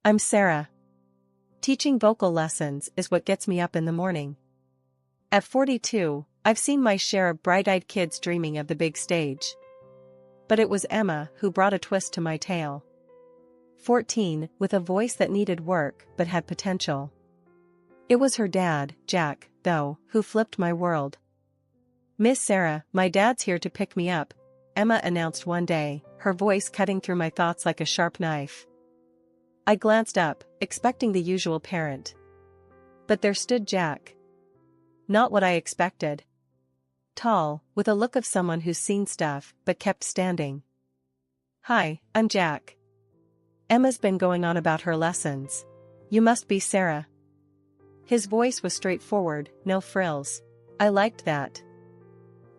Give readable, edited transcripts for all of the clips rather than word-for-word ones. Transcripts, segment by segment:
I'm Sarah. Teaching vocal lessons is what gets me up in the morning. At 42, I've seen my share of bright-eyed kids dreaming of the big stage. But it was Emma who brought a twist to my tale. 14, with a voice that needed work but had potential. It was her dad, Jack, though, who flipped my world. "Miss Sarah, my dad's here to pick me up," Emma announced one day, her voice cutting through my thoughts like a sharp knife. I glanced up, expecting the usual parent. But there stood Jack. Not what I expected. Tall, with a look of someone who's seen stuff but kept standing. "Hi, I'm Jack. Emma's been going on about her lessons. You must be Sarah." His voice was straightforward, no frills. I liked that.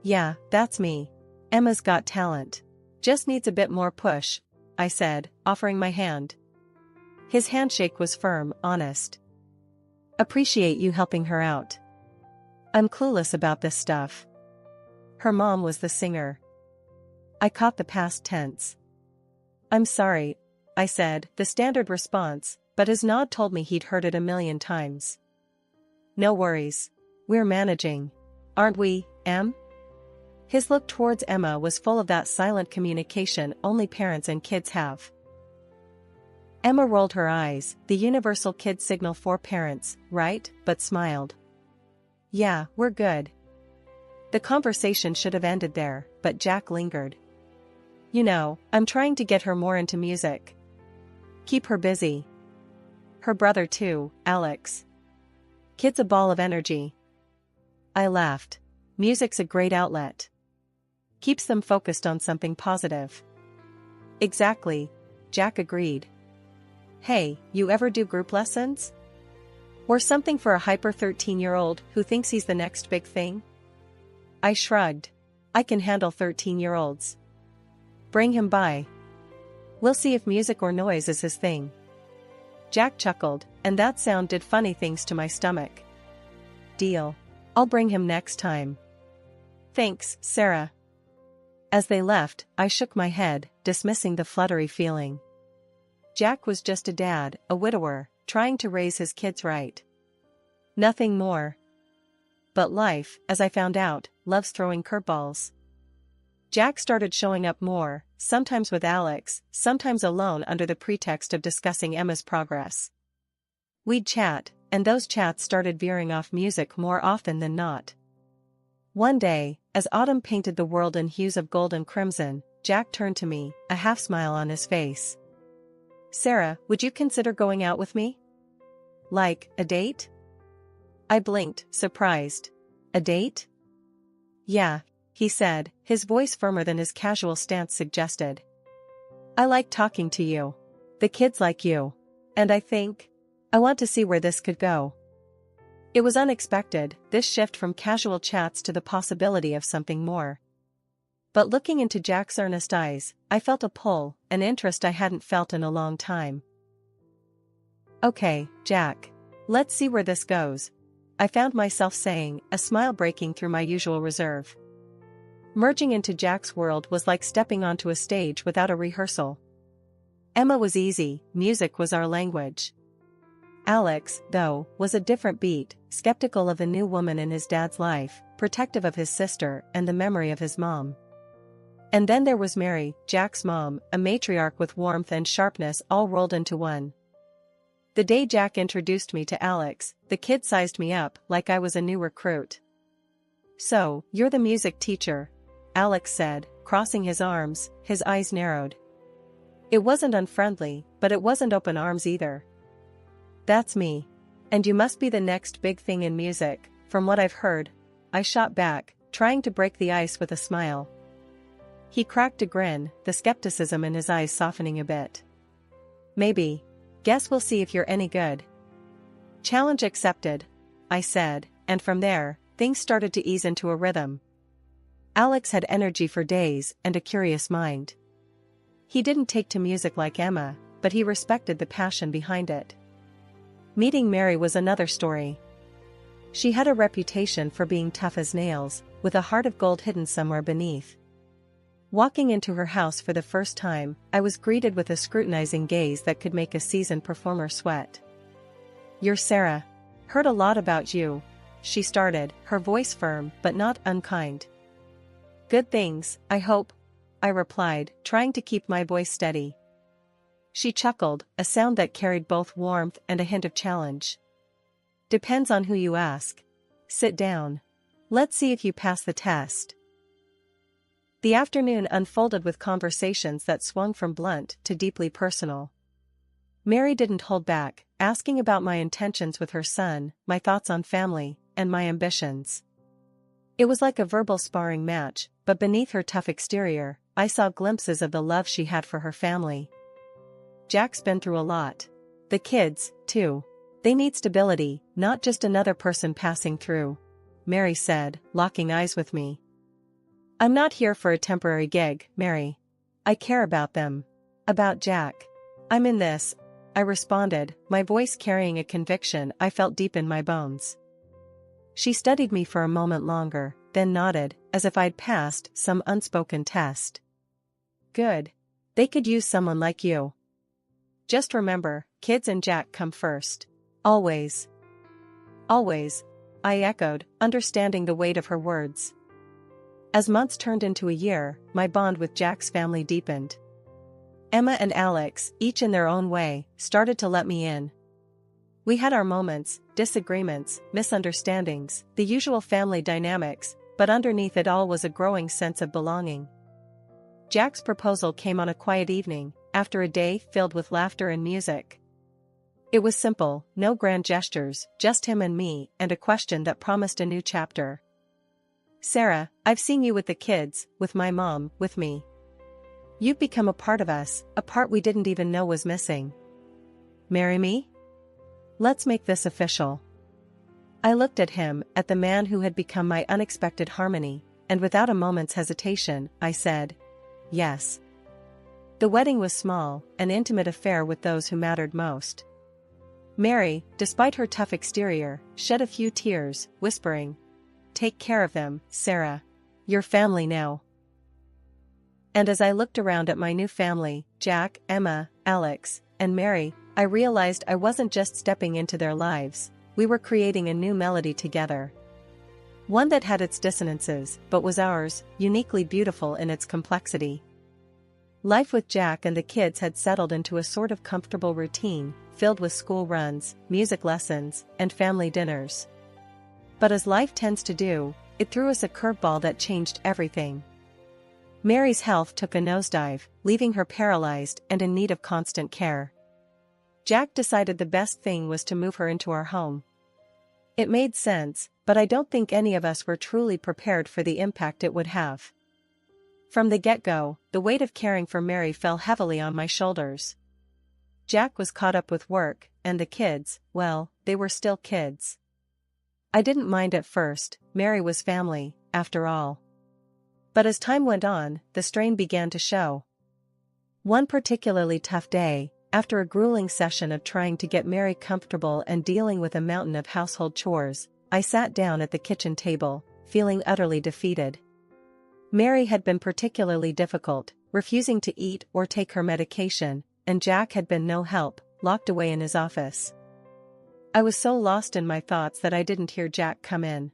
"Yeah, that's me. Emma's got talent. Just needs a bit more push," I said, offering my hand. His handshake was firm, honest. "Appreciate you helping her out. I'm clueless about this stuff." Her mom was the singer. I caught the past tense. "I'm sorry," I said, the standard response, but his nod told me he'd heard it a million times. "No worries. We're managing. Aren't we, Em?" His look towards Emma was full of that silent communication only parents and kids have. Emma rolled her eyes, the universal kid signal for parents, right, but smiled. "Yeah, we're good." The conversation should have ended there, but Jack lingered. "You know, I'm trying to get her more into music. Keep her busy. Her brother too, Alex. Kid's a ball of energy." I laughed. Music's a great outlet. Keeps them focused on something positive. "Exactly," Jack agreed. "Hey, you ever do group lessons? Or something for a hyper 13-year-old who thinks he's the next big thing?" I shrugged. "I can handle 13-year-olds. Bring him by. We'll see if music or noise is his thing." Jack chuckled, and that sound did funny things to my stomach. "Deal. I'll bring him next time." "Thanks, Sarah." As they left, I shook my head, dismissing the fluttery feeling. Jack was just a dad, a widower, trying to raise his kids right. Nothing more. But life, as I found out, loves throwing curveballs. Jack started showing up more, sometimes with Alex, sometimes alone under the pretext of discussing Emma's progress. We'd chat, and those chats started veering off music more often than not. One day, as autumn painted the world in hues of gold and crimson, Jack turned to me, a half-smile on his face. "Sarah, would you consider going out with me? Like, a date?" I blinked, surprised. "A date?" "Yeah," he said, his voice firmer than his casual stance suggested. "I like talking to you. The kids like you. And I want to see where this could go." It was unexpected, this shift from casual chats to the possibility of something more. But looking into Jack's earnest eyes, I felt a pull, an interest I hadn't felt in a long time. "Okay, Jack. Let's see where this goes," I found myself saying, a smile breaking through my usual reserve. Merging into Jack's world was like stepping onto a stage without a rehearsal. Emma was easy, music was our language. Alex, though, was a different beat, skeptical of the new woman in his dad's life, protective of his sister and the memory of his mom. And then there was Mary, Jack's mom, a matriarch with warmth and sharpness all rolled into one. The day Jack introduced me to Alex, the kid sized me up like I was a new recruit. "So, you're the music teacher," Alex said, crossing his arms, his eyes narrowed. It wasn't unfriendly, but it wasn't open arms either. "That's me. And you must be the next big thing in music, from what I've heard," I shot back, trying to break the ice with a smile. He cracked a grin, the skepticism in his eyes softening a bit. "Maybe. Guess we'll see if you're any good." "Challenge accepted," I said, and from there, things started to ease into a rhythm. Alex had energy for days and a curious mind. He didn't take to music like Emma, but he respected the passion behind it. Meeting Mary was another story. She had a reputation for being tough as nails, with a heart of gold hidden somewhere beneath. Walking into her house for the first time, I was greeted with a scrutinizing gaze that could make a seasoned performer sweat. "You're Sarah. Heard a lot about you," she started, her voice firm but not unkind. "Good things, I hope," I replied, trying to keep my voice steady. She chuckled, a sound that carried both warmth and a hint of challenge. "Depends on who you ask. Sit down. Let's see if you pass the test." The afternoon unfolded with conversations that swung from blunt to deeply personal. Mary didn't hold back, asking about my intentions with her son, my thoughts on family, and my ambitions. It was like a verbal sparring match, but beneath her tough exterior, I saw glimpses of the love she had for her family. "Jack's been through a lot. The kids, too. They need stability, not just another person passing through," Mary said, locking eyes with me. "I'm not here for a temporary gig, Mary. I care about them. About Jack. I'm in this," I responded, my voice carrying a conviction I felt deep in my bones. She studied me for a moment longer, then nodded, as if I'd passed some unspoken test. "Good. They could use someone like you. Just remember, kids and Jack come first. Always." "Always," I echoed, understanding the weight of her words. As months turned into a year, my bond with Jack's family deepened. Emma and Alex, each in their own way, started to let me in. We had our moments, disagreements, misunderstandings, the usual family dynamics, but underneath it all was a growing sense of belonging. Jack's proposal came on a quiet evening, after a day filled with laughter and music. It was simple, no grand gestures, just him and me, and a question that promised a new chapter. "Sarah, I've seen you with the kids, with my mom, with me. You've become a part of us, a part we didn't even know was missing. Marry me? Let's make this official." I looked at him, at the man who had become my unexpected harmony, and without a moment's hesitation, I said, "Yes." The wedding was small, an intimate affair with those who mattered most. Mary, despite her tough exterior, shed a few tears, whispering, "Take care of them, Sarah. Your family now." And as I looked around at my new family, Jack, Emma, Alex, and Mary, I realized I wasn't just stepping into their lives, we were creating a new melody together. One that had its dissonances, but was ours, uniquely beautiful in its complexity. Life with Jack and the kids had settled into a sort of comfortable routine, filled with school runs, music lessons, and family dinners. But as life tends to do, it threw us a curveball that changed everything. Mary's health took a nosedive, leaving her paralyzed and in need of constant care. Jack decided the best thing was to move her into our home. It made sense, but I don't think any of us were truly prepared for the impact it would have. From the get-go, the weight of caring for Mary fell heavily on my shoulders. Jack was caught up with work, and the kids, well, they were still kids. I didn't mind at first, Mary was family, after all. But as time went on, the strain began to show. One particularly tough day, after a grueling session of trying to get Mary comfortable and dealing with a mountain of household chores, I sat down at the kitchen table, feeling utterly defeated. Mary had been particularly difficult, refusing to eat or take her medication, and Jack had been no help, locked away in his office. I was so lost in my thoughts that I didn't hear Jack come in.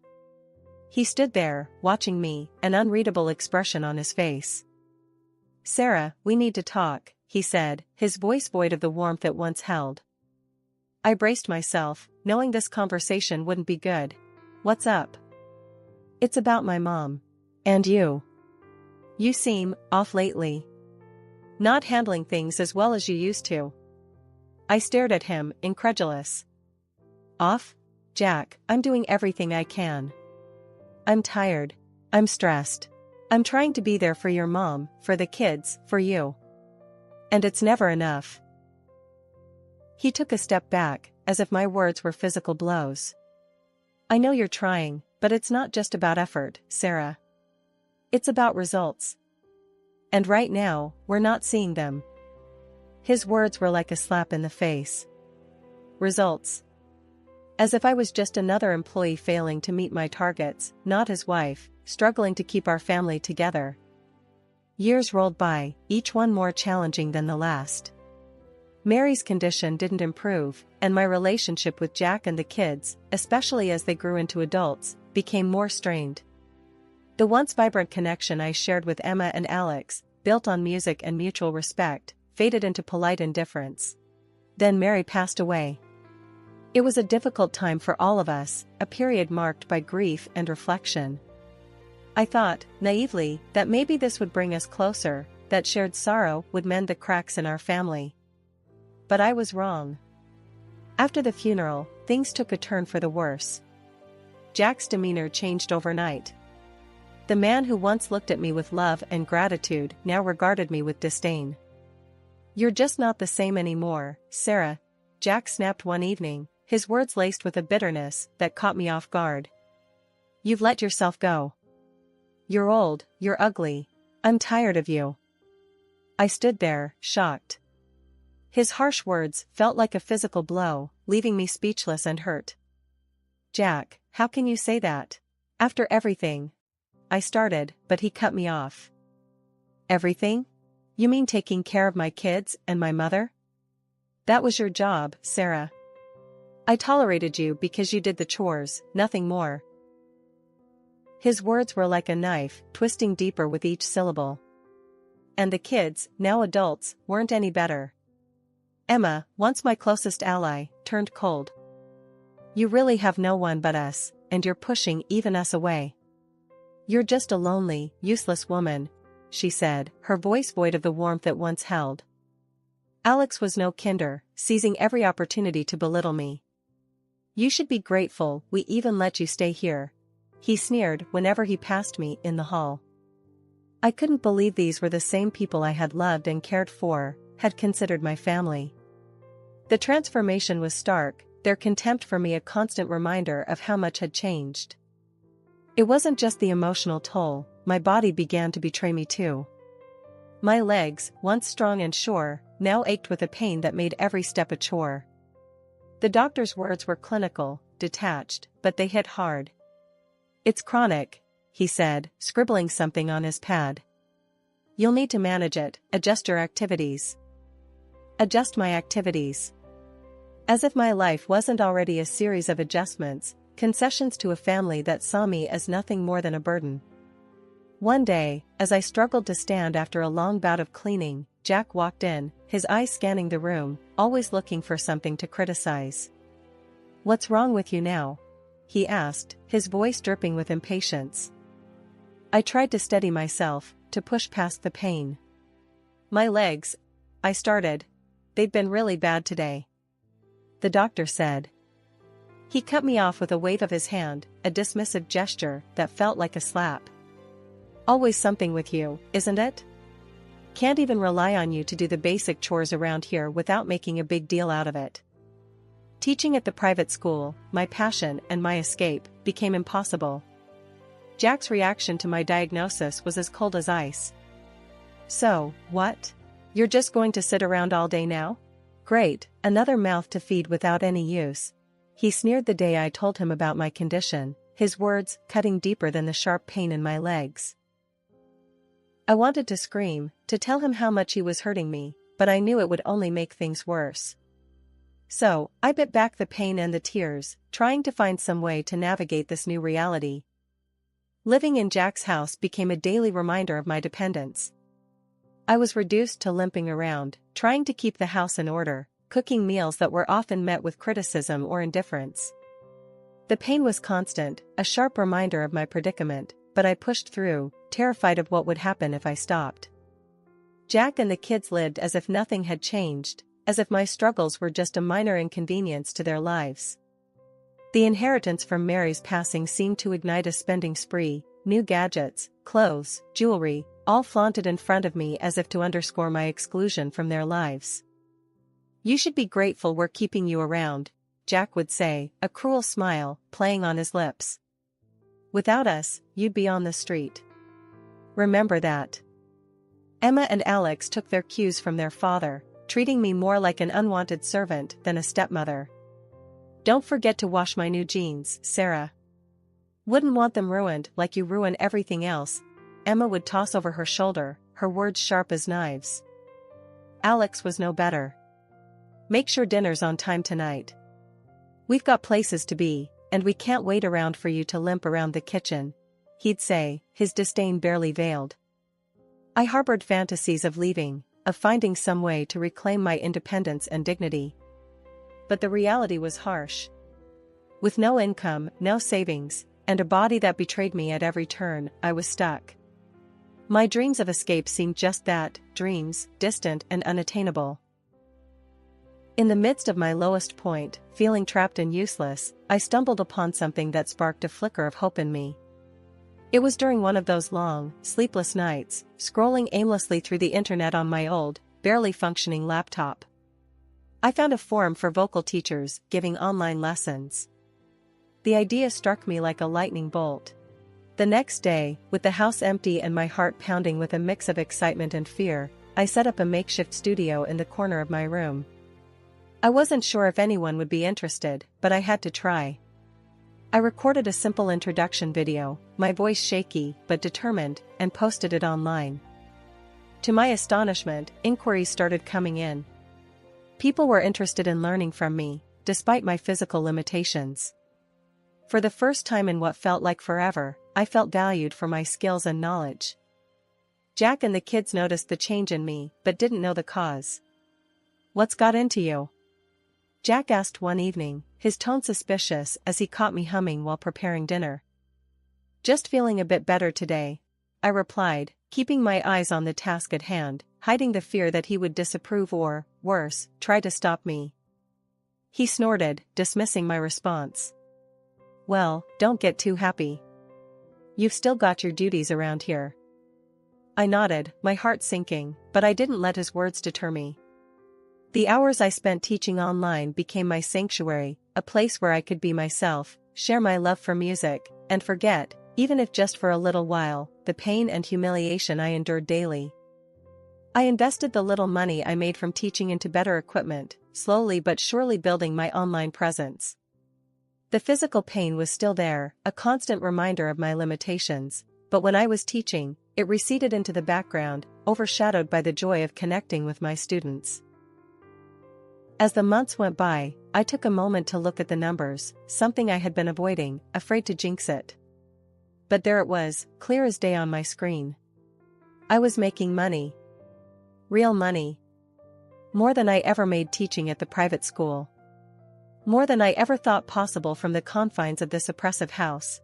He stood there, watching me, an unreadable expression on his face. "Sarah, we need to talk," he said, his voice void of the warmth it once held. I braced myself, knowing this conversation wouldn't be good. "What's up?" "It's about my mom. And you. You seem off lately. Not handling things as well as you used to." I stared at him, incredulous. "Off? Jack, I'm doing everything I can. I'm tired. I'm stressed. I'm trying to be there for your mom, for the kids, for you. And it's never enough." He took a step back, as if my words were physical blows. "I know you're trying, but it's not just about effort, Sarah. It's about results. And right now, we're not seeing them." His words were like a slap in the face. Results. As if I was just another employee failing to meet my targets, not his wife, struggling to keep our family together. Years rolled by, each one more challenging than the last. Mary's condition didn't improve, and my relationship with Jack and the kids, especially as they grew into adults, became more strained. The once vibrant connection I shared with Emma and Alex, built on music and mutual respect, faded into polite indifference. Then Mary passed away. It was a difficult time for all of us, a period marked by grief and reflection. I thought, naively, that maybe this would bring us closer, that shared sorrow would mend the cracks in our family. But I was wrong. After the funeral, things took a turn for the worse. Jack's demeanor changed overnight. The man who once looked at me with love and gratitude now regarded me with disdain. "You're just not the same anymore, Sarah," Jack snapped one evening, his words laced with a bitterness that caught me off guard. "You've let yourself go. You're old, you're ugly. I'm tired of you." I stood there, shocked. His harsh words felt like a physical blow, leaving me speechless and hurt. "Jack, how can you say that? After everything?" I started, but he cut me off. "Everything? You mean taking care of my kids and my mother? That was your job, Sarah. I tolerated you because you did the chores, nothing more." His words were like a knife, twisting deeper with each syllable. And the kids, now adults, weren't any better. Emma, once my closest ally, turned cold. "You really have no one but us, and you're pushing even us away. You're just a lonely, useless woman," she said, her voice void of the warmth it once held. Alex was no kinder, seizing every opportunity to belittle me. "You should be grateful we even let you stay here," he sneered whenever he passed me in the hall. I couldn't believe these were the same people I had loved and cared for, had considered my family. The transformation was stark, their contempt for me a constant reminder of how much had changed. It wasn't just the emotional toll, my body began to betray me too. My legs, once strong and sure, now ached with a pain that made every step a chore. The doctor's words were clinical, detached, but they hit hard. "It's chronic," he said, scribbling something on his pad. "You'll need to manage it, adjust your activities." Adjust my activities. As if my life wasn't already a series of adjustments, concessions to a family that saw me as nothing more than a burden. One day, as I struggled to stand after a long bout of cleaning, Jack walked in, his eyes scanning the room, always looking for something to criticize. "What's wrong with you now?" he asked, his voice dripping with impatience. I tried to steady myself, to push past the pain. "My legs," I started. "They've been really bad today," the doctor said. He cut me off with a wave of his hand, a dismissive gesture that felt like a slap. "Always something with you, isn't it? Can't even rely on you to do the basic chores around here without making a big deal out of it." Teaching at the private school, my passion and my escape, became impossible. Jack's reaction to my diagnosis was as cold as ice. "So, what? You're just going to sit around all day now? Great, another mouth to feed without any use," he sneered the day I told him about my condition, his words cutting deeper than the sharp pain in my legs. I wanted to scream, to tell him how much he was hurting me, but I knew it would only make things worse. So, I bit back the pain and the tears, trying to find some way to navigate this new reality. Living in Jack's house became a daily reminder of my dependence. I was reduced to limping around, trying to keep the house in order, cooking meals that were often met with criticism or indifference. The pain was constant, a sharp reminder of my predicament, but I pushed through, terrified of what would happen if I stopped. Jack and the kids lived as if nothing had changed, as if my struggles were just a minor inconvenience to their lives. The inheritance from Mary's passing seemed to ignite a spending spree, new gadgets, clothes, jewelry, all flaunted in front of me as if to underscore my exclusion from their lives. "You should be grateful we're keeping you around," Jack would say, a cruel smile playing on his lips. "Without us, you'd be on the street. Remember that." Emma and Alex took their cues from their father, treating me more like an unwanted servant than a stepmother. "Don't forget to wash my new jeans, Sarah. Wouldn't want them ruined like you ruin everything else," Emma would toss over her shoulder, her words sharp as knives. Alex was no better. "Make sure dinner's on time tonight. We've got places to be, and we can't wait around for you to limp around the kitchen," he'd say, his disdain barely veiled. I harbored fantasies of leaving, of finding some way to reclaim my independence and dignity. But the reality was harsh. With no income, no savings, and a body that betrayed me at every turn, I was stuck. My dreams of escape seemed just that, dreams, distant and unattainable. In the midst of my lowest point, feeling trapped and useless, I stumbled upon something that sparked a flicker of hope in me. It was during one of those long, sleepless nights, scrolling aimlessly through the internet on my old, barely functioning laptop. I found a forum for vocal teachers giving online lessons. The idea struck me like a lightning bolt. The next day, with the house empty and my heart pounding with a mix of excitement and fear, I set up a makeshift studio in the corner of my room. I wasn't sure if anyone would be interested, but I had to try. I recorded a simple introduction video, my voice shaky but determined, and posted it online. To my astonishment, inquiries started coming in. People were interested in learning from me, despite my physical limitations. For the first time in what felt like forever, I felt valued for my skills and knowledge. Jack and the kids noticed the change in me, but didn't know the cause. "What's got into you?" Jack asked one evening, his tone suspicious as he caught me humming while preparing dinner. "Just feeling a bit better today," I replied, keeping my eyes on the task at hand, hiding the fear that he would disapprove or, worse, try to stop me. He snorted, dismissing my response. "Well, don't get too happy. You've still got your duties around here." I nodded, my heart sinking, but I didn't let his words deter me. The hours I spent teaching online became my sanctuary, a place where I could be myself, share my love for music, and forget, even if just for a little while, the pain and humiliation I endured daily. I invested the little money I made from teaching into better equipment, slowly but surely building my online presence. The physical pain was still there, a constant reminder of my limitations, but when I was teaching, it receded into the background, overshadowed by the joy of connecting with my students. As the months went by, I took a moment to look at the numbers, something I had been avoiding, afraid to jinx it. But there it was, clear as day on my screen. I was making money. Real money. More than I ever made teaching at the private school. More than I ever thought possible from the confines of this oppressive house.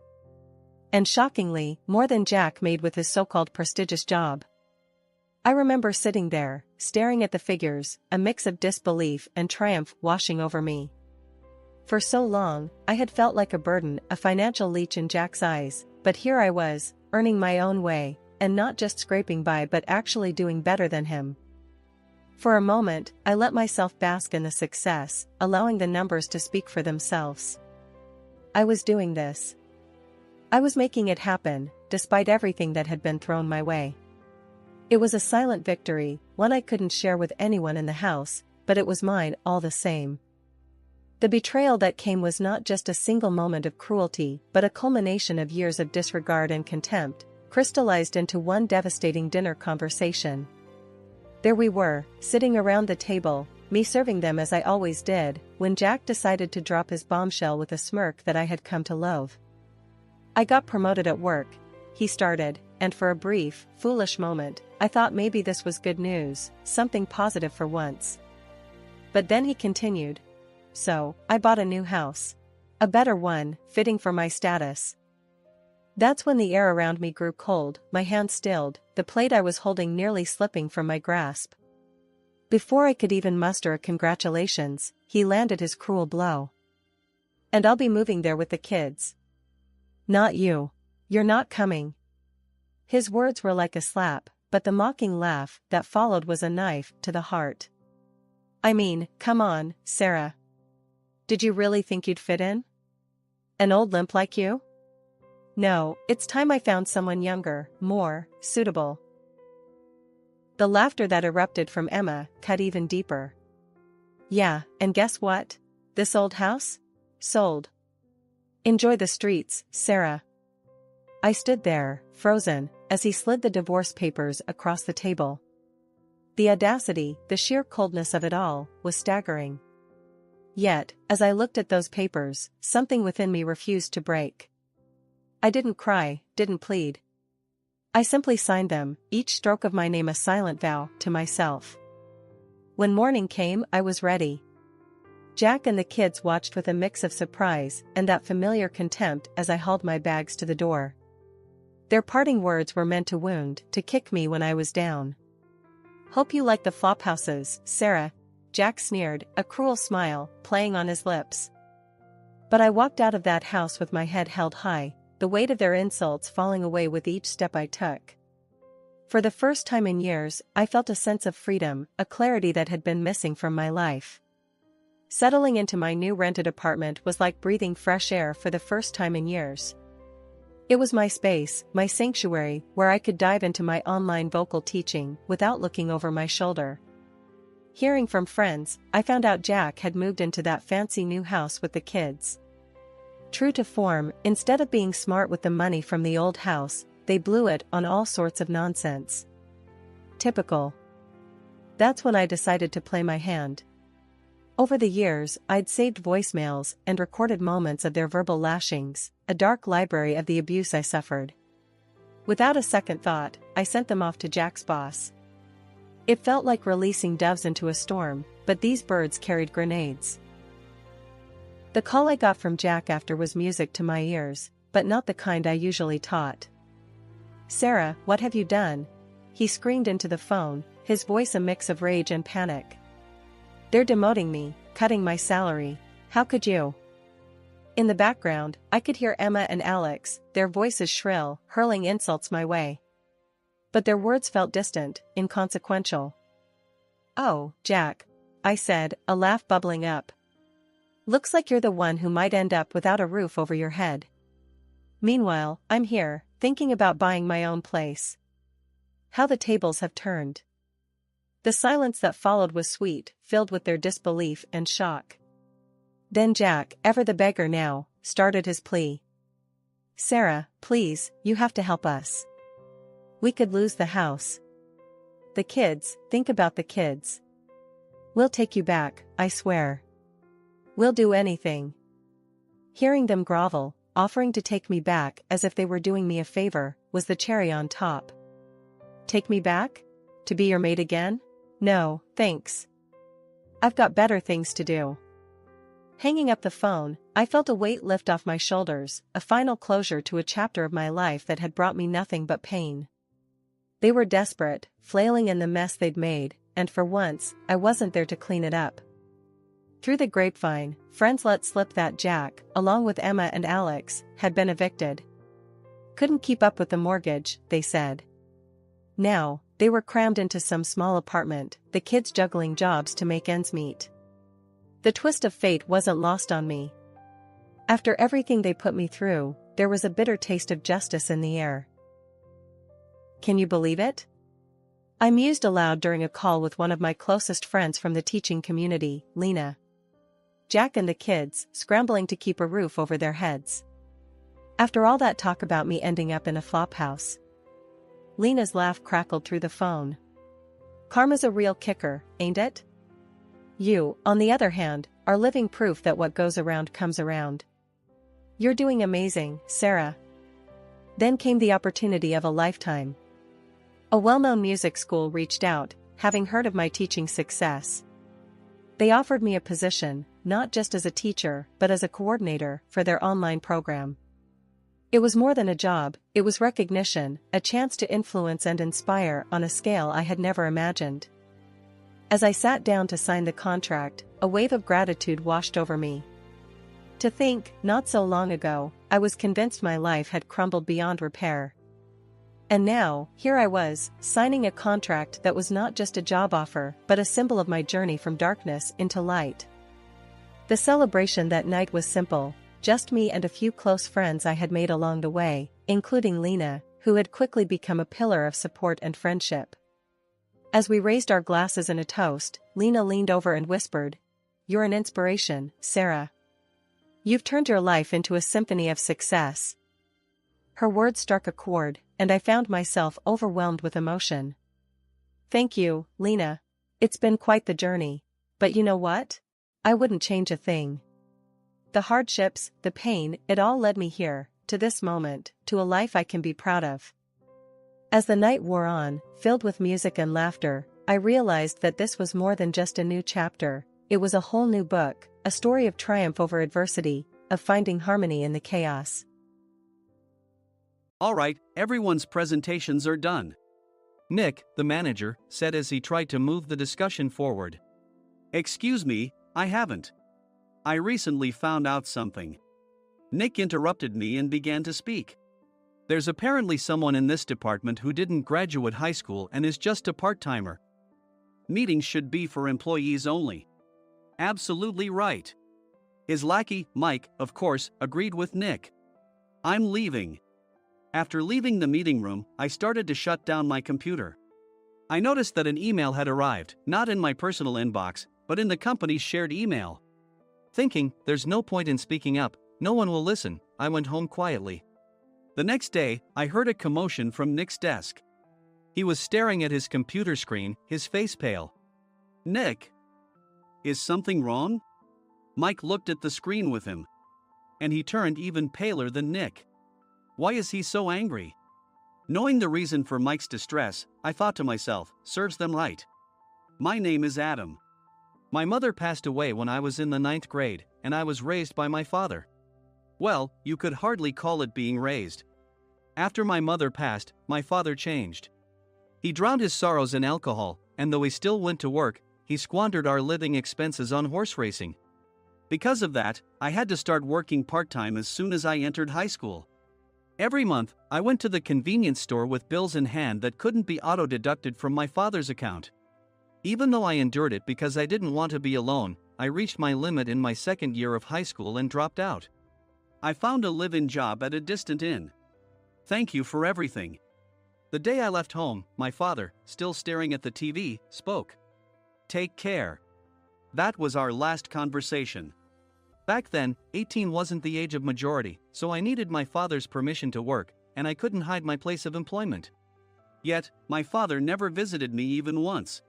And shockingly, more than Jack made with his so-called prestigious job. I remember sitting there, staring at the figures, a mix of disbelief and triumph washing over me. For so long, I had felt like a burden, a financial leech in Jack's eyes, but here I was, earning my own way, and not just scraping by but actually doing better than him. For a moment, I let myself bask in the success, allowing the numbers to speak for themselves. I was doing this. I was making it happen, despite everything that had been thrown my way. It was a silent victory, one I couldn't share with anyone in the house, but it was mine all the same. The betrayal that came was not just a single moment of cruelty, but a culmination of years of disregard and contempt, crystallized into one devastating dinner conversation. There we were, sitting around the table, me serving them as I always did, when Jack decided to drop his bombshell with a smirk that I had come to loathe. "I got promoted at work," he started, and for a brief, foolish moment, I thought maybe this was good news, something positive for once. But then he continued. "So, I bought a new house. A better one, fitting for my status." That's when the air around me grew cold, my hand stilled, the plate I was holding nearly slipping from my grasp. Before I could even muster a congratulations, he landed his cruel blow. "And I'll be moving there with the kids." "Not you. You're not coming." His words were like a slap, but the mocking laugh that followed was a knife to the heart. "I mean, come on, Sarah. Did you really think you'd fit in? An old limp like you? No, it's time I found someone younger, more suitable." The laughter that erupted from Emma cut even deeper. "Yeah, and guess what? This old house? Sold. Enjoy the streets, Sarah." I stood there, frozen, as he slid the divorce papers across the table. The audacity, the sheer coldness of it all, was staggering. Yet, as I looked at those papers, something within me refused to break. I didn't cry, didn't plead. I simply signed them, each stroke of my name a silent vow to myself. When morning came, I was ready. Jack and the kids watched with a mix of surprise and that familiar contempt as I hauled my bags to the door. Their parting words were meant to wound, to kick me when I was down. "Hope you like the Flophouses, Sarah," Jack sneered, a cruel smile playing on his lips. But I walked out of that house with my head held high, the weight of their insults falling away with each step I took. For the first time in years, I felt a sense of freedom, a clarity that had been missing from my life. Settling into my new rented apartment was like breathing fresh air for the first time in years. It was my space, my sanctuary, where I could dive into my online vocal teaching without looking over my shoulder. Hearing from friends, I found out Jack had moved into that fancy new house with the kids. True to form, instead of being smart with the money from the old house, they blew it on all sorts of nonsense. Typical. That's when I decided to play my hand. Over the years, I'd saved voicemails and recorded moments of their verbal lashings, a dark library of the abuse I suffered. Without a second thought, I sent them off to Jack's boss. It felt like releasing doves into a storm, but these birds carried grenades. The call I got from Jack after was music to my ears, but not the kind I usually taught. "Sarah, what have you done?" he screamed into the phone, his voice a mix of rage and panic. "They're demoting me, cutting my salary. How could you?" In the background, I could hear Emma and Alex, their voices shrill, hurling insults my way. But their words felt distant, inconsequential. "Oh, Jack," I said, a laugh bubbling up. "Looks like you're the one who might end up without a roof over your head. Meanwhile, I'm here, thinking about buying my own place. How the tables have turned." The silence that followed was sweet, filled with their disbelief and shock. Then Jack, ever the beggar now, started his plea. "Sarah, please, you have to help us. We could lose the house. The kids, think about the kids. We'll take you back, I swear. We'll do anything." Hearing them grovel, offering to take me back as if they were doing me a favor, was the cherry on top. Take me back? To be your maid again? No, thanks. I've got better things to do. Hanging up the phone, I felt a weight lift off my shoulders, a final closure to a chapter of my life that had brought me nothing but pain. They were desperate, flailing in the mess they'd made, and for once, I wasn't there to clean it up. Through the grapevine, friends let slip that Jack, along with Emma and Alex, had been evicted. Couldn't keep up with the mortgage, they said. Now, they were crammed into some small apartment, the kids juggling jobs to make ends meet. The twist of fate wasn't lost on me. After everything they put me through, there was a bitter taste of justice in the air. Can you believe it? I mused aloud during a call with one of my closest friends from the teaching community, Lena. Jack and the kids, scrambling to keep a roof over their heads. After all that talk about me ending up in a flop house. Lena's laugh crackled through the phone. Karma's a real kicker, ain't it? You, on the other hand, are living proof that what goes around comes around. You're doing amazing, Sarah. Then came the opportunity of a lifetime. A well-known music school reached out, having heard of my teaching success. They offered me a position, not just as a teacher, but as a coordinator for their online program. It was more than a job, it was recognition, a chance to influence and inspire on a scale I had never imagined. As I sat down to sign the contract, a wave of gratitude washed over me. To think, not so long ago, I was convinced my life had crumbled beyond repair. And now, here I was, signing a contract that was not just a job offer, but a symbol of my journey from darkness into light. The celebration that night was simple, just me and a few close friends I had made along the way, including Lena, who had quickly become a pillar of support and friendship. As we raised our glasses in a toast, Lena leaned over and whispered, "You're an inspiration, Sarah. You've turned your life into a symphony of success." Her words struck a chord, and I found myself overwhelmed with emotion. Thank you, Lena. It's been quite the journey. But you know what? I wouldn't change a thing. The hardships, the pain, it all led me here, to this moment, to a life I can be proud of. As the night wore on, filled with music and laughter, I realized that this was more than just a new chapter, it was a whole new book, a story of triumph over adversity, of finding harmony in the chaos. All right, everyone's presentations are done. Nick, the manager, said as he tried to move the discussion forward. Excuse me, I haven't. I recently found out something. Nick interrupted me and began to speak. There's apparently someone in this department who didn't graduate high school and is just a part-timer. Meetings should be for employees only. Absolutely right. His lackey, Mike, of course, agreed with Nick. I'm leaving. After leaving the meeting room, I started to shut down my computer. I noticed that an email had arrived, not in my personal inbox, but in the company's shared email. Thinking, there's no point in speaking up, no one will listen, I went home quietly. The next day, I heard a commotion from Nick's desk. He was staring at his computer screen, his face pale. Nick! Is something wrong? Mike looked at the screen with him. And he turned even paler than Nick. Why is he so angry? Knowing the reason for Mike's distress, I thought to myself, serves them right. My name is Adam. My mother passed away when I was in the 9th grade, and I was raised by my father. Well, you could hardly call it being raised. After my mother passed, my father changed. He drowned his sorrows in alcohol, and though he still went to work, he squandered our living expenses on horse racing. Because of that, I had to start working part-time as soon as I entered high school. Every month, I went to the convenience store with bills in hand that couldn't be auto-deducted from my father's account. Even though I endured it because I didn't want to be alone, I reached my limit in my 2nd year of high school and dropped out. I found a live-in job at a distant inn. Thank you for everything. The day I left home, my father, still staring at the TV, spoke. Take care. That was our last conversation. Back then, 18 wasn't the age of majority, so I needed my father's permission to work, and I couldn't hide my place of employment. Yet, my father never visited me even once.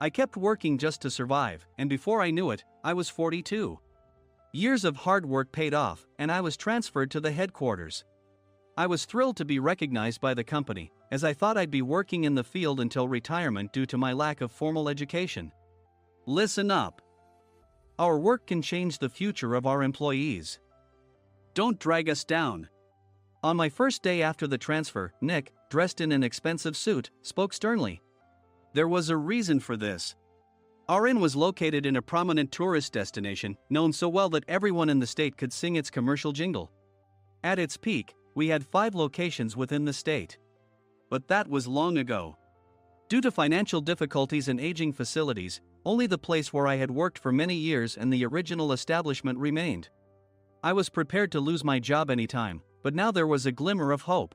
I kept working just to survive, and before I knew it, I was 42. Years of hard work paid off, and I was transferred to the headquarters. I was thrilled to be recognized by the company, as I thought I'd be working in the field until retirement due to my lack of formal education. Listen up. Our work can change the future of our employees. Don't drag us down. On my first day after the transfer, Nick, dressed in an expensive suit, spoke sternly. There was a reason for this. Our inn was located in a prominent tourist destination, known so well that everyone in the state could sing its commercial jingle. At its peak, we had 5 locations within the state. But that was long ago. Due to financial difficulties and aging facilities, only the place where I had worked for many years and the original establishment remained. I was prepared to lose my job anytime, but now there was a glimmer of hope.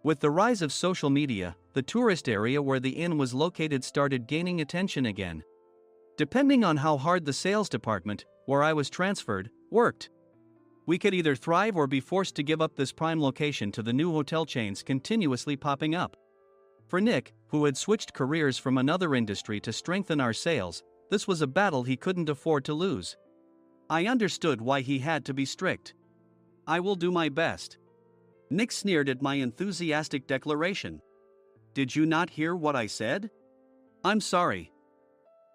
With the rise of social media, the tourist area where the inn was located started gaining attention again. Depending on how hard the sales department, where I was transferred, worked, we could either thrive or be forced to give up this prime location to the new hotel chains continuously popping up. For Nick, who had switched careers from another industry to strengthen our sales, this was a battle he couldn't afford to lose. I understood why he had to be strict. I will do my best. Nick sneered at my enthusiastic declaration. Did you not hear what I said? I'm sorry.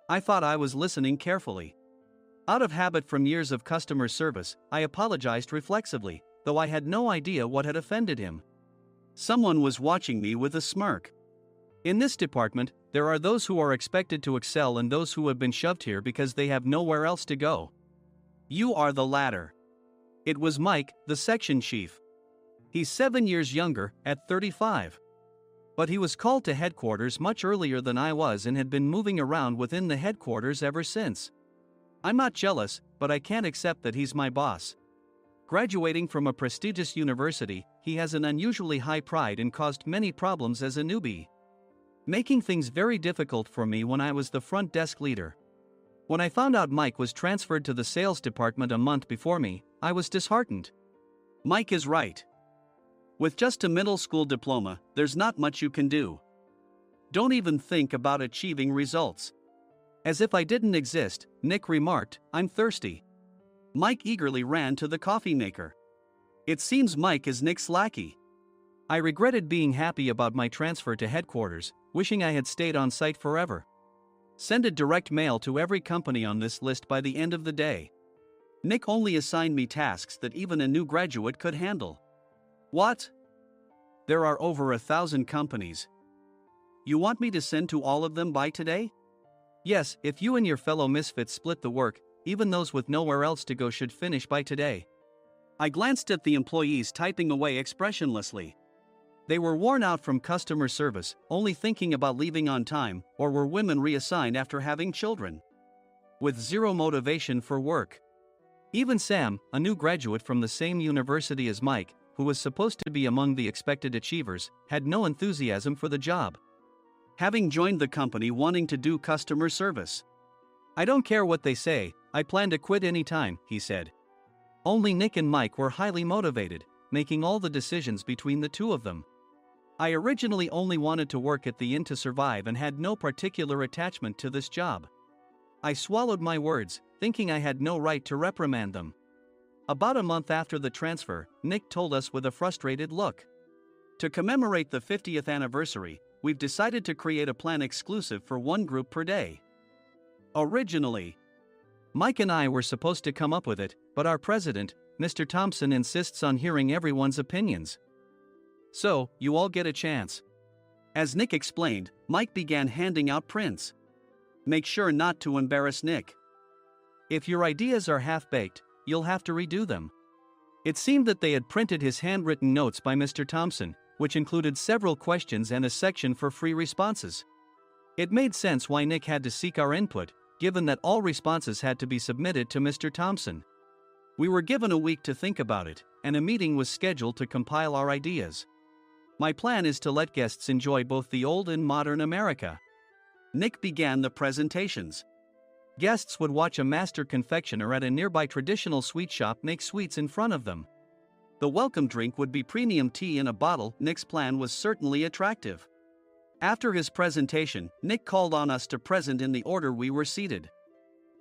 I thought I was listening carefully. Out of habit from years of customer service, I apologized reflexively, though I had no idea what had offended him. Someone was watching me with a smirk. In this department, there are those who are expected to excel and those who have been shoved here because they have nowhere else to go. You are the latter. It was Mike, the section chief. He's 7 years younger, at 35. But he was called to headquarters much earlier than I was and had been moving around within the headquarters ever since. I'm not jealous, but I can't accept that he's my boss. Graduating from a prestigious university, he has an unusually high pride and caused many problems as a newbie, making things very difficult for me when I was the front desk leader. When I found out Mike was transferred to the sales department a month before me, I was disheartened. Mike is right. With just a middle school diploma, there's not much you can do. Don't even think about achieving results. As if I didn't exist, Nick remarked, I'm thirsty. Mike eagerly ran to the coffee maker. It seems Mike is Nick's lackey. I regretted being happy about my transfer to headquarters, wishing I had stayed on site forever. Send a direct mail to every company on this list by the end of the day. Nick only assigned me tasks that even a new graduate could handle. What? There are over 1,000 companies. You want me to send to all of them by today? Yes, if you and your fellow misfits split the work, even those with nowhere else to go should finish by today. I glanced at the employees typing away expressionlessly. They were worn out from customer service, only thinking about leaving on time, or were women reassigned after having children. With zero motivation for work. Even Sam, a new graduate from the same university as Mike, who was supposed to be among the expected achievers, had no enthusiasm for the job. Having joined the company wanting to do customer service. I don't care what they say, I plan to quit anytime, he said. Only Nick and Mike were highly motivated, making all the decisions between the two of them. I originally only wanted to work at the inn to survive and had no particular attachment to this job. I swallowed my words, thinking I had no right to reprimand them. About a month after the transfer, Nick told us with a frustrated look. To commemorate the 50th anniversary, we've decided to create a plan exclusive for one group per day. Originally, Mike and I were supposed to come up with it, but our president, Mr. Thompson, insists on hearing everyone's opinions. So, you all get a chance. As Nick explained, Mike began handing out prints. Make sure not to embarrass Nick. If your ideas are half-baked, you'll have to redo them. It seemed that they had printed his handwritten notes by Mr. Thompson, which included several questions and a section for free responses. It made sense why Nick had to seek our input, given that all responses had to be submitted to Mr. Thompson. We were given a week to think about it, and a meeting was scheduled to compile our ideas. My plan is to let guests enjoy both the old and modern America. Nick began the presentations. Guests would watch a master confectioner at a nearby traditional sweet shop make sweets in front of them. The welcome drink would be premium tea in a bottle. Nick's plan was certainly attractive. After his presentation, Nick called on us to present in the order we were seated.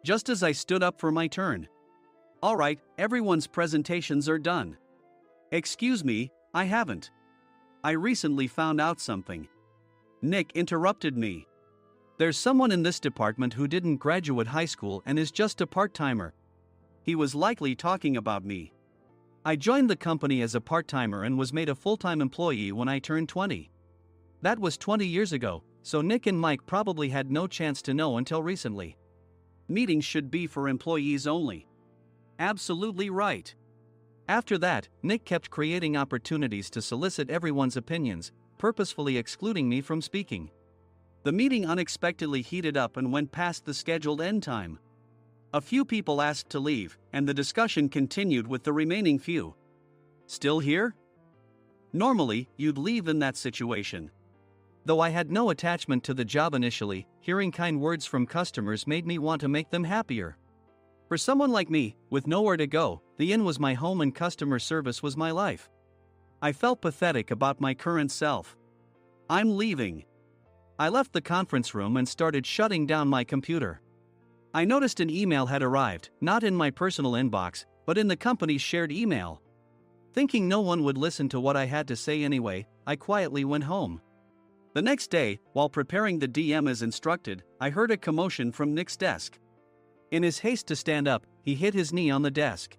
Just as I stood up for my turn. All right, everyone's presentations are done. Excuse me, I haven't. I recently found out something. Nick interrupted me. There's someone in this department who didn't graduate high school and is just a part-timer. He was likely talking about me. I joined the company as a part-timer and was made a full-time employee when I turned 20. That was 20 years ago, so Nick and Mike probably had no chance to know until recently. Meetings should be for employees only. Absolutely right. After that, Nick kept creating opportunities to solicit everyone's opinions, purposefully excluding me from speaking. The meeting unexpectedly heated up and went past the scheduled end time. A few people asked to leave, and the discussion continued with the remaining few. Still here? Normally, you'd leave in that situation. Though I had no attachment to the job initially, hearing kind words from customers made me want to make them happier. For someone like me, with nowhere to go, the inn was my home and customer service was my life. I felt pathetic about my current self. I'm leaving. I left the conference room and started shutting down my computer. I noticed an email had arrived, not in my personal inbox, but in the company's shared email. Thinking no one would listen to what I had to say anyway, I quietly went home. The next day, while preparing the DM as instructed, I heard a commotion from Nick's desk. In his haste to stand up, he hit his knee on the desk.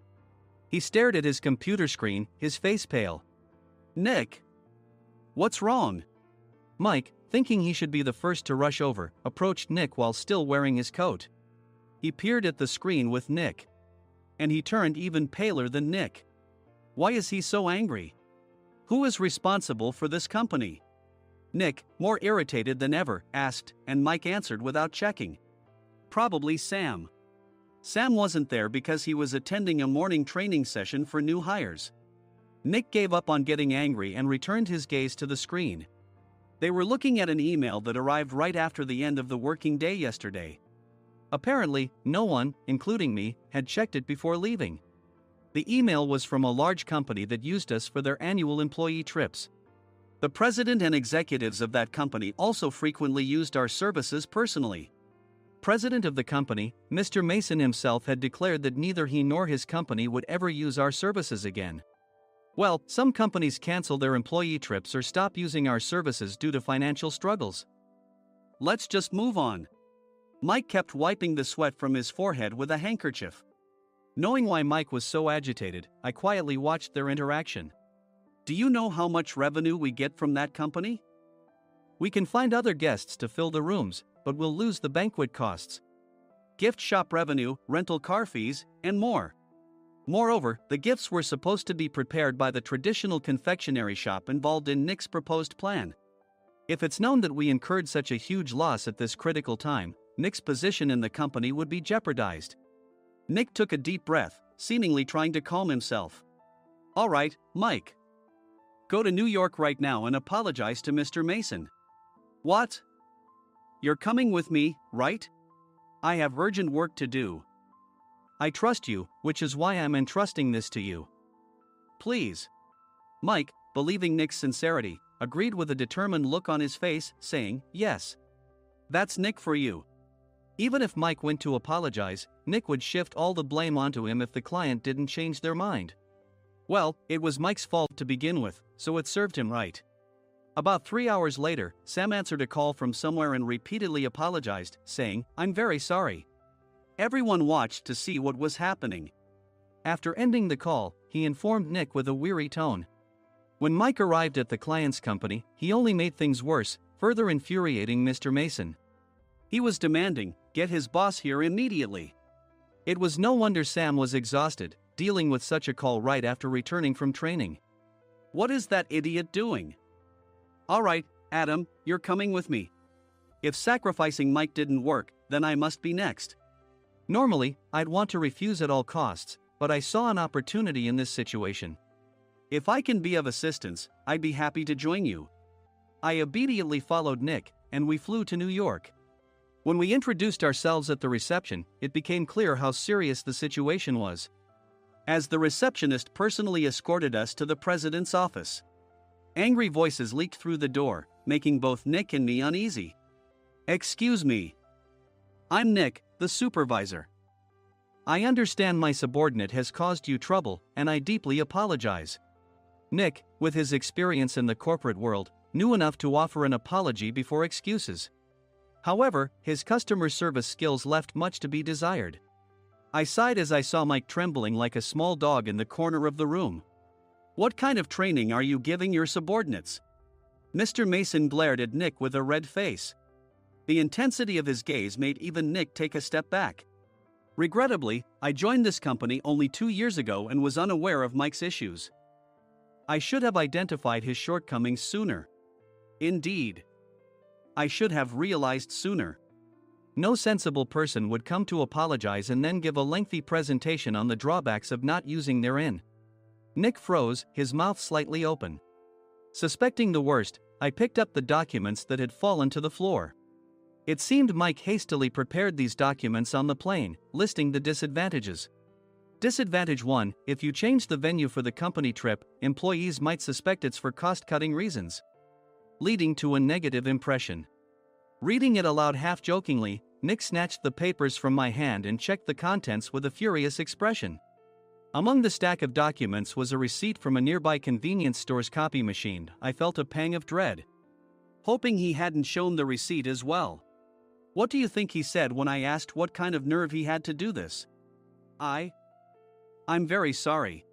He stared at his computer screen, his face pale. Nick! What's wrong? Mike, thinking he should be the first to rush over, approached Nick while still wearing his coat. He peered at the screen with Nick. And he turned even paler than Nick. Why is he so angry? Who is responsible for this company? Nick, more irritated than ever, asked, and Mike answered without checking. Probably Sam. Sam wasn't there because he was attending a morning training session for new hires. Nick gave up on getting angry and returned his gaze to the screen. They were looking at an email that arrived right after the end of the working day yesterday. Apparently, no one, including me, had checked it before leaving. The email was from a large company that used us for their annual employee trips. The president and executives of that company also frequently used our services personally. President of the company, Mr. Mason himself, had declared that neither he nor his company would ever use our services again. Well, some companies cancel their employee trips or stop using our services due to financial struggles. Let's just move on. Mike kept wiping the sweat from his forehead with a handkerchief. Knowing why Mike was so agitated, I quietly watched their interaction. Do you know how much revenue we get from that company? We can find other guests to fill the rooms, but we'll lose the banquet costs, gift shop revenue, rental car fees, and more. Moreover, the gifts were supposed to be prepared by the traditional confectionery shop involved in Nick's proposed plan. If it's known that we incurred such a huge loss at this critical time, Nick's position in the company would be jeopardized. Nick took a deep breath, seemingly trying to calm himself. All right, Mike. Go to New York right now and apologize to Mr. Mason. What? You're coming with me, right? I have urgent work to do. I trust you, which is why I'm entrusting this to you. Please. Mike, believing Nick's sincerity, agreed with a determined look on his face, saying, yes. That's Nick for you. Even if Mike went to apologize, Nick would shift all the blame onto him if the client didn't change their mind. Well, it was Mike's fault to begin with, so it served him right. About 3 hours later, Sam answered a call from somewhere and repeatedly apologized, saying, I'm very sorry. Everyone watched to see what was happening. After ending the call, he informed Nick with a weary tone. When Mike arrived at the client's company, he only made things worse, further infuriating Mr. Mason. He was demanding, get his boss here immediately. It was no wonder Sam was exhausted, dealing with such a call right after returning from training. What is that idiot doing? All right, Adam, you're coming with me. If sacrificing Mike didn't work, then I must be next. Normally, I'd want to refuse at all costs, but I saw an opportunity in this situation. If I can be of assistance, I'd be happy to join you. I immediately followed Nick, and we flew to New York. When we introduced ourselves at the reception, it became clear how serious the situation was, as the receptionist personally escorted us to the president's office. Angry voices leaked through the door, making both Nick and me uneasy. Excuse me. I'm Nick, the supervisor. I understand my subordinate has caused you trouble, and I deeply apologize. Nick, with his experience in the corporate world, knew enough to offer an apology before excuses. However, his customer service skills left much to be desired. I sighed as I saw Mike trembling like a small dog in the corner of the room. What kind of training are you giving your subordinates? Mr. Mason glared at Nick with a red face. The intensity of his gaze made even Nick take a step back. Regrettably, I joined this company only 2 years ago and was unaware of Mike's issues. I should have identified his shortcomings sooner. Indeed. I should have realized sooner. No sensible person would come to apologize and then give a lengthy presentation on the drawbacks of not using their in. Nick froze, his mouth slightly open. Suspecting the worst, I picked up the documents that had fallen to the floor. It seemed Mike hastily prepared these documents on the plane, listing the disadvantages. Disadvantage 1: if you change the venue for the company trip, employees might suspect it's for cost-cutting reasons, leading to a negative impression. Reading it aloud half-jokingly, Nick snatched the papers from my hand and checked the contents with a furious expression. Among the stack of documents was a receipt from a nearby convenience store's copy machine. I felt a pang of dread, hoping he hadn't shown the receipt as well. What do you think he said when I asked what kind of nerve he had to do this? I'm very sorry.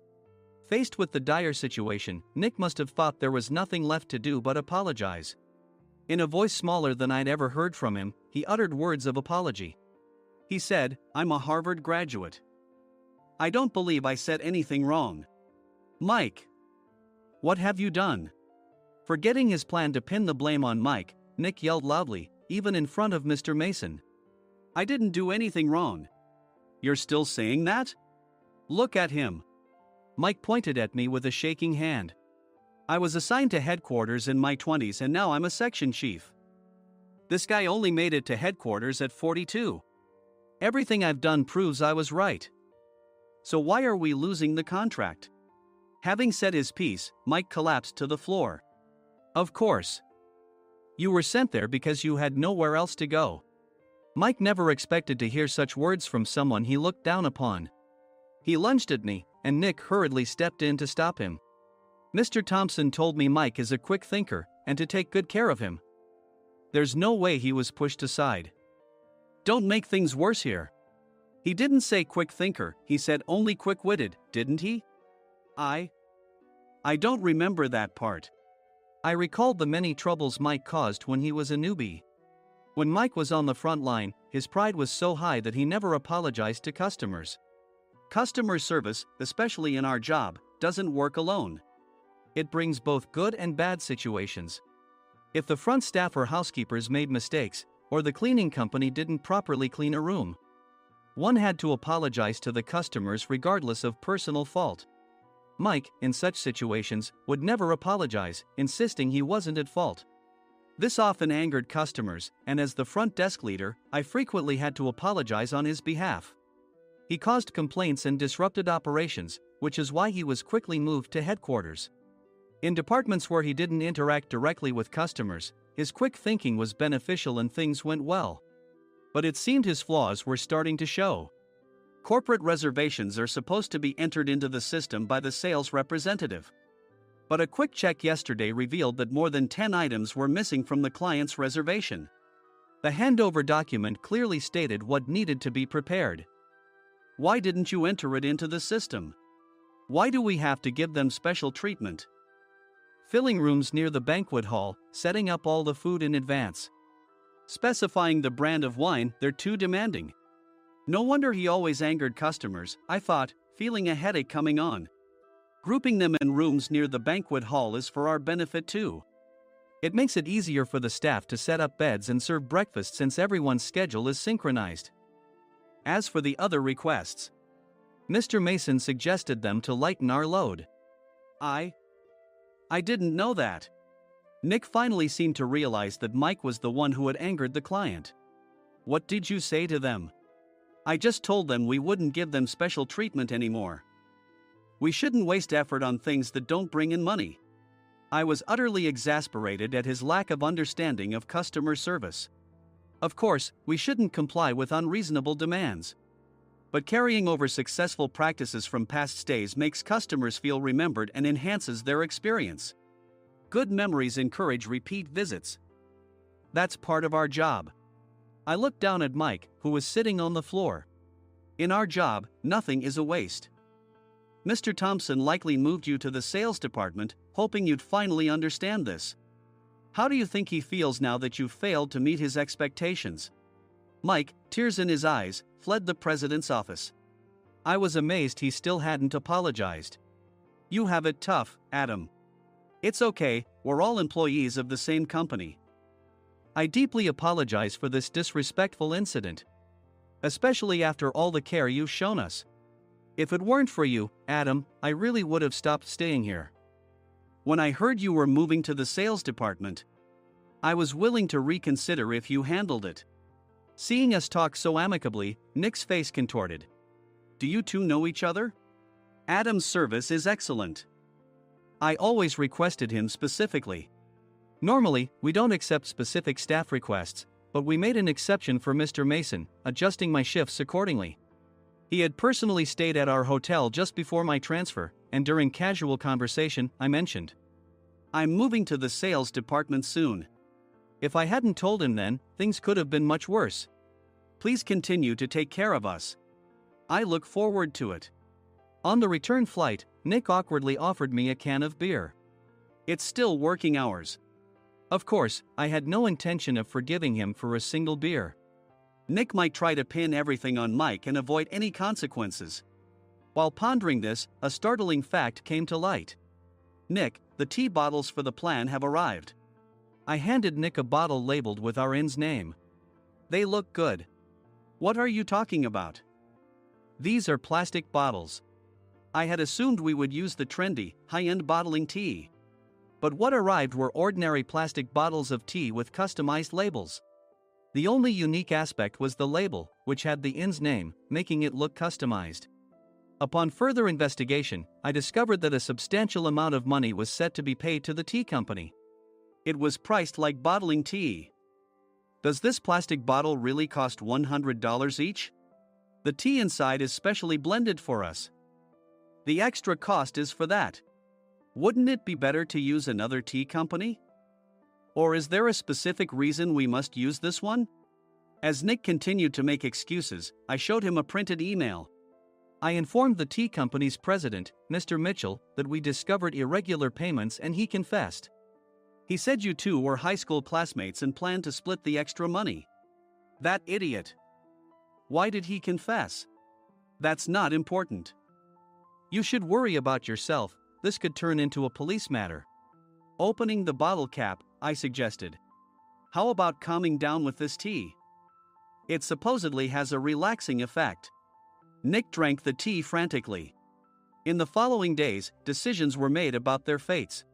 Faced with the dire situation, Nick must have thought there was nothing left to do but apologize. In a voice smaller than I'd ever heard from him, he uttered words of apology. He said, I'm a Harvard graduate. I don't believe I said anything wrong. Mike, what have you done? Forgetting his plan to pin the blame on Mike, Nick yelled loudly, even in front of Mr. Mason. I didn't do anything wrong. You're still saying that? Look at him. Mike pointed at me with a shaking hand. I was assigned to headquarters in my 20s and now I'm a section chief. This guy only made it to headquarters at 42. Everything I've done proves I was right. So why are we losing the contract? Having said his piece, Mike collapsed to the floor. Of course. You were sent there because you had nowhere else to go. Mike never expected to hear such words from someone he looked down upon. He lunged at me, and Nick hurriedly stepped in to stop him. Mr. Thompson told me Mike is a quick thinker, and to take good care of him. There's no way he was pushed aside. Don't make things worse here. He didn't say quick thinker, he said only quick-witted, didn't he? I don't remember that part. I recalled the many troubles Mike caused when he was a newbie. When Mike was on the front line, his pride was so high that he never apologized to customers. Customer service, especially in our job, doesn't work alone. It brings both good and bad situations. If the front staff or housekeepers made mistakes, or the cleaning company didn't properly clean a room, one had to apologize to the customers regardless of personal fault. Mike, in such situations, would never apologize, insisting he wasn't at fault. This often angered customers, and as the front desk leader, I frequently had to apologize on his behalf. He caused complaints and disrupted operations, which is why he was quickly moved to headquarters. In departments where he didn't interact directly with customers, his quick thinking was beneficial and things went well. But it seemed his flaws were starting to show. Corporate reservations are supposed to be entered into the system by the sales representative. But a quick check yesterday revealed that more than 10 items were missing from the client's reservation. The handover document clearly stated what needed to be prepared. Why didn't you enter it into the system? Why do we have to give them special treatment? Filling rooms near the banquet hall, setting up all the food in advance. Specifying the brand of wine, they're too demanding. No wonder he always angered customers, I thought, feeling a headache coming on. Grouping them in rooms near the banquet hall is for our benefit too. It makes it easier for the staff to set up beds and serve breakfast since everyone's schedule is synchronized. As for the other requests, Mr. Mason suggested them to lighten our load. I didn't know that. Nick finally seemed to realize that Mike was the one who had angered the client. What did you say to them? I just told them we wouldn't give them special treatment anymore. We shouldn't waste effort on things that don't bring in money. I was utterly exasperated at his lack of understanding of customer service. Of course, we shouldn't comply with unreasonable demands. But carrying over successful practices from past stays makes customers feel remembered and enhances their experience. Good memories encourage repeat visits. That's part of our job. I looked down at Mike, who was sitting on the floor. In our job, nothing is a waste. Mr. Thompson likely moved you to the sales department, hoping you'd finally understand this. How do you think he feels now that you've failed to meet his expectations? Mike, tears in his eyes, fled the president's office. I was amazed he still hadn't apologized. You have it tough, Adam. It's okay, we're all employees of the same company. I deeply apologize for this disrespectful incident. Especially after all the care you've shown us. If it weren't for you, Adam, I really would have stopped staying here. When I heard you were moving to the sales department, I was willing to reconsider if you handled it. Seeing us talk so amicably, Nick's face contorted. Do you two know each other? Adam's service is excellent. I always requested him specifically. Normally, we don't accept specific staff requests, but we made an exception for Mr. Mason, adjusting my shifts accordingly. He had personally stayed at our hotel just before my transfer, and during casual conversation, I mentioned, I'm moving to the sales department soon. If I hadn't told him then, things could have been much worse. Please continue to take care of us. I look forward to it. On the return flight, Nick awkwardly offered me a can of beer. It's still working hours. Of course, I had no intention of forgiving him for a single beer. Nick might try to pin everything on Mike and avoid any consequences. While pondering this, a startling fact came to light. Nick, the tea bottles for the plan have arrived. I handed Nick a bottle labeled with our inn's name. They look good. What are you talking about? These are plastic bottles. I had assumed we would use the trendy, high-end bottling tea. But what arrived were ordinary plastic bottles of tea with customized labels. The only unique aspect was the label, which had the inn's name, making it look customized. Upon further investigation, I discovered that a substantial amount of money was set to be paid to the tea company. It was priced like bottling tea. Does this plastic bottle really cost $100 each? The tea inside is specially blended for us. The extra cost is for that. Wouldn't it be better to use another tea company? Or is there a specific reason we must use this one? As Nick continued to make excuses, I showed him a printed email. I informed the tea company's president, Mr. Mitchell, that we discovered irregular payments and he confessed. He said you two were high school classmates and planned to split the extra money. That idiot. Why did he confess? That's not important. You should worry about yourself, this could turn into a police matter. Opening the bottle cap, I suggested. How about calming down with this tea? It supposedly has a relaxing effect. Nick drank the tea frantically. In the following days, decisions were made about their fates.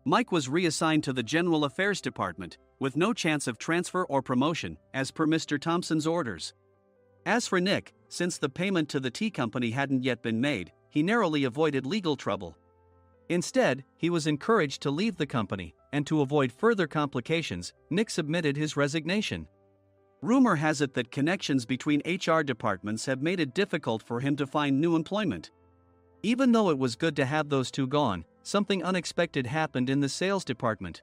Mike was reassigned to the General Affairs Department, with no chance of transfer or promotion, as per Mr. Thompson's orders. As for Nick, since the payment to the tea company hadn't yet been made, he narrowly avoided legal trouble. Instead, he was encouraged to leave the company, and to avoid further complications, Nick submitted his resignation. Rumor has it that connections between HR departments have made it difficult for him to find new employment. Even though it was good to have those two gone, something unexpected happened in the sales department.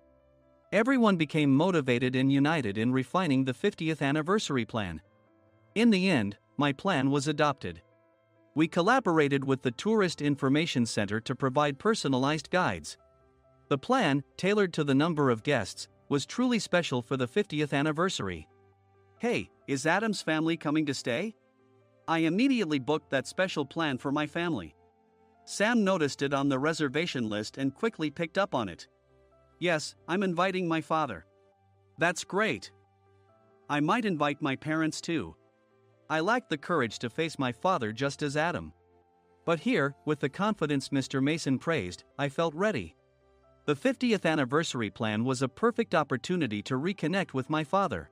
Everyone became motivated and united in refining the 50th anniversary plan. In the end, my plan was adopted. We collaborated with the Tourist Information Center to provide personalized guides. The plan, tailored to the number of guests, was truly special for the 50th anniversary. Hey, is Adam's family coming to stay? I immediately booked that special plan for my family. Sam noticed it on the reservation list and quickly picked up on it. Yes, I'm inviting my father. That's great. I might invite my parents too. I lacked the courage to face my father just as Adam. But here, with the confidence Mr. Mason praised, I felt ready. The 50th anniversary plan was a perfect opportunity to reconnect with my father.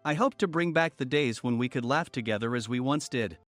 I hoped to bring back the days when we could laugh together as we once did.